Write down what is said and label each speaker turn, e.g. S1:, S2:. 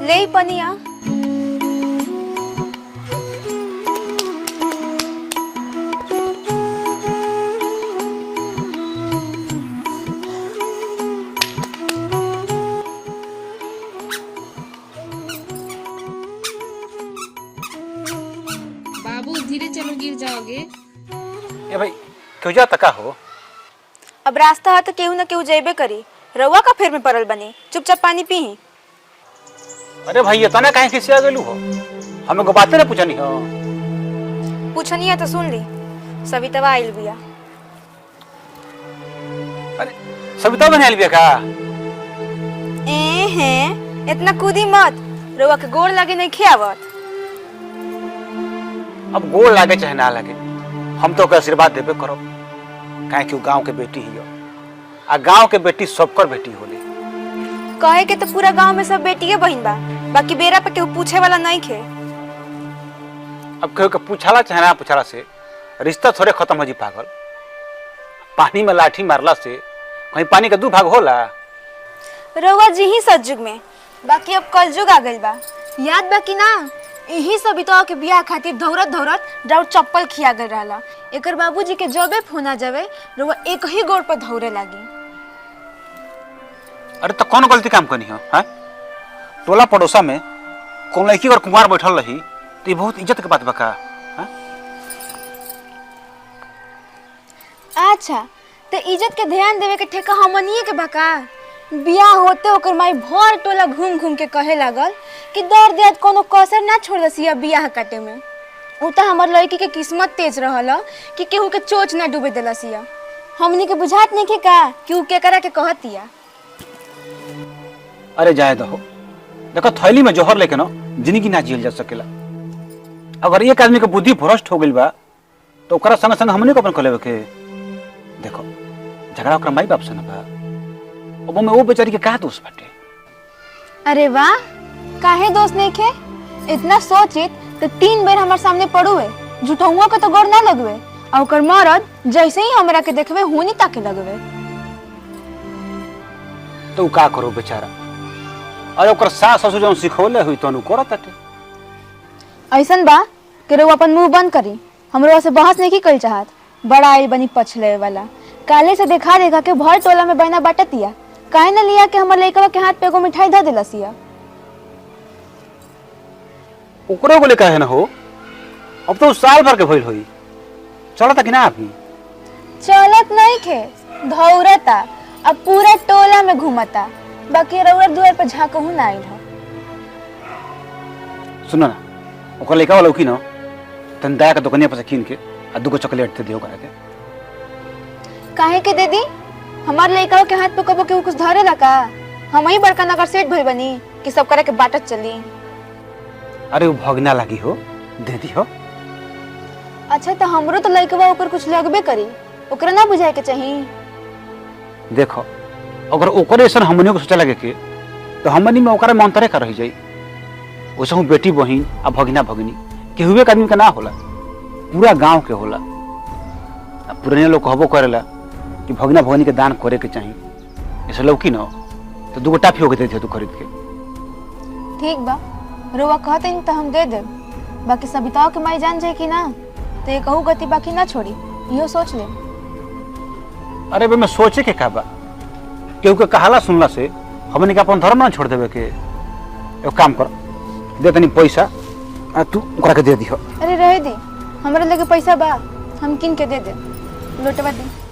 S1: ले पनिया।
S2: बाबू धीरे चलो, गिर जाओगे।
S3: ए भाई क्यों जा तका हो?
S1: अब रास्ता है तो केहू न केहू जेबे करी। रउआ का फेर में पड़ल बनी, चुपचाप पानी पी।
S3: अरे भाई ये तना काहे खिसिया गेलू हो? हमें को बातें ना पूछनी हो।
S1: पूछनी है तो सुन ली, सविता आइल बिया।
S3: अरे सविता बने आइल बिया का?
S1: हैं इतना कूदी मत, रउआ के गोड़ लगे नहीं खियावत।
S3: अब गोड़ लागे चाहे ना लागे, हम तो आशीर्वाद देबे करो। काहे कि गांव के बेटी ही हो, आ गांव के बेटी सबकर बेटी होली।
S1: कहे के तो पूरा गांव में सब बेटिए बहिन बा, बाकी बेरा पे केहू पूछे वाला नहीं खे।
S3: अब केहू के पूछाला चाहे ना पूछाला से रिश्ता थोड़े खत्म हो जी पागल। पानी में लाठी मारला से कहीं पानी का दू भाग होला?
S1: रउआ जी ही सतयुग में, बाकी अब कलयुग आ गइल बा। याद बा कि ना, यही सविता के बियाह खातिर धौरत धौरत डाउट चप्पल खिया गए रहला। एकर बाबूजी के जबे फोन आ जावे, रउआ एक ही गोड़ पर धौरे लागी।
S3: अरे तो कौन गलती काम करनी हो? हैं? टोला पड़ोसा में कौन लड़की और कुमार बैठल रही तो ये बहुत इज्जत के बात बका।
S1: अच्छा तो इज्जत के ध्यान देवे के ठेका हमनिए के बका। बियाह होते ओकर माई भर टोला घूम घूम के कहे लागल कि दर देत कोनो कसर ना छोड़लसिया बियाह काटे में। उ त हमर लड़की के किस्मत तेज रहल कि केहू के चोच ना डूबे देलसिया। हमनी के बुझात नहीं के का कि उ केकरा के कहतिया।
S3: अरे जाए दो, देखो थैली में जोहर लेके ना जिंदगी ना जियल जा सकेला। अगर एक आदमी के बुद्धि भ्रष्ट हो गइल बा तो ओकरा संग संग हमने को अपन कलेवे के। देखो झगड़ा ओकरा माई बाप से ना बा, अब में वो बेचारी के का दोष बाटे?
S1: अरे वाह, काहे दोस्त नहीं खे? इतना सोचित तो 3 बेर हमार सामने पड़ुए, झूठौआ के तो गौर ना लगवे। और ओकर मरद जैसे ही हमरा के देखवे होनी ताके लगवे।
S3: तो का करो बेचारा? अरे ओकर सास ससुर जौन सिखौले हुई तो करत ताटे।
S1: ऐसन बा कि रउआ अपन मुंह बंद करी, हमरो से बहस नहीं की कइल चाहत। बड़ा आइल बनी पछले वाला, काले से देखा देखा के भर टोला में बहना बाटतिया। काहे न लिया के हमर लइकवा के हाथ पे एगो मिठाई ध देलसिया।
S3: ओकरो बोले काहे ना हो? अब तो साल भर के भइल होई, चलता कि ना अभी?
S1: चलत नहीं खे, धौरता। अब पूरा टोला में घूमता, बाकी रउआ दुआर पर झाकहू ना आइल ह।
S3: सुनो ना, ओकर लइका वाला की ना तन दया के दुकानिया पर से कीन के आ दूगो चॉकलेट दे दियो करा के।
S1: काहे के दे दी? हमार लइका के हाथ पे कबो केहू कुछ धरेला का? हम ही बड़का नगर सेठ भइल बनी कि सब करे के बाटत चली।
S3: अरे वो भगना लगी हो, दे दी हो।
S1: अच्छा तो हमरो तो लइकवा ओकर कुछ लगबे करी, ओकरा ना बुझाए के चाहिए।
S3: देखो अगर ओकरे ऐसा हमने को सोचा लगे के तो हमनी में ओकरा में अंतरे का रह जाई। वैसे हूँ बेटी बहिन आ भगिना भगिनी केहू एक आदमी का ना होला, पूरा गांव के होला। पुराने लोग कहबो करेला कि भगिना भगिनी के दान करे के चाहिए। ऐसे लौकी न तो दूगो टाफी होके दे दियो तू खरीद के।
S1: ठीक बा, रोवा कहते हैं तो हम दे दे। बाकी सविताओं के माई जान जाए कि ना तो ये कहू गति बाकी ना छोड़ी, यो सोच ले।
S3: अरे बे मैं सोचे के का बा, केहू के कहाला सुनला से हमने के अपन धर्म ना छोड़ देवे के। एक काम कर, दे तनी पैसा तू ओकरा के दे दियो।
S1: अरे रहे दे, हमरा लगे पैसा बा, हम किन के दे दे। लोटवा दे।